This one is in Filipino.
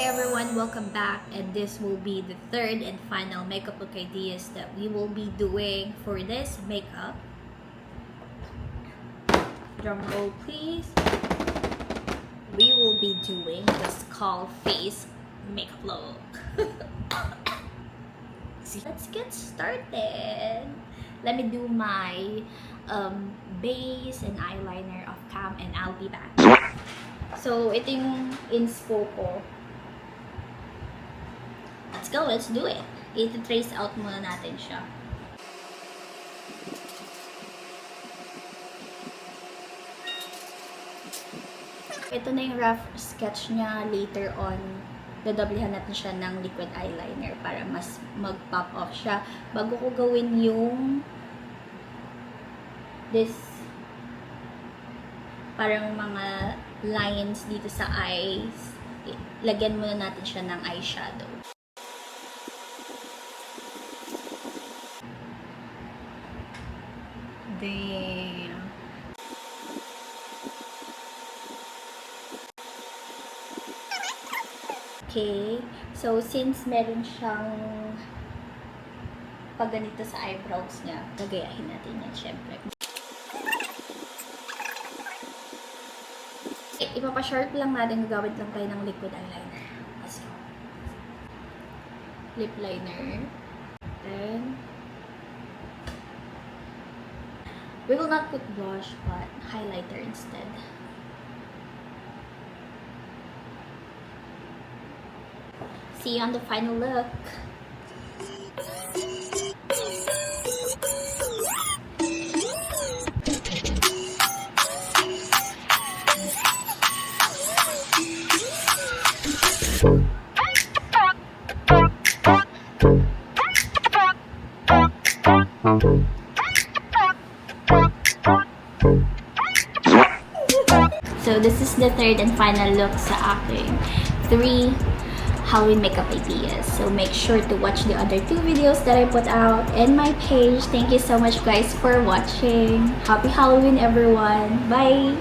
everyone, welcome back, and this will be the third and final makeup look ideas that we will be doing for this makeup. Drum roll please. We will be doing the skull face makeup look. Let's get started. Let me do my base and eyeliner off cam and I'll be back. So, ito yung inspo ko. Let's go, let's do it. I-trace out muna natin siya. Ito na yung rough sketch niya. Later on, dadablihan natin siya ng liquid eyeliner para mas mag-pop off siya. Bago ko gawin yung parang mga lines dito sa eyes, lagyan muna natin siya ng eyeshadow. Damn. Okay, so since meron siyang pag ganito sa eyebrows niya, gagayahin natin yan syempre. Ipapa-sharp lang natin, gagamit lang tayo ng liquid eyeliner. Let's go. Lip liner. Then, we will not put blush, but highlighter instead. See you on the final look. So this is the third and final look sa aking 3 Halloween makeup ideas. So make sure to watch the other 2 videos that I put out in my page. Thank you so much guys for watching. Happy Halloween everyone. Bye!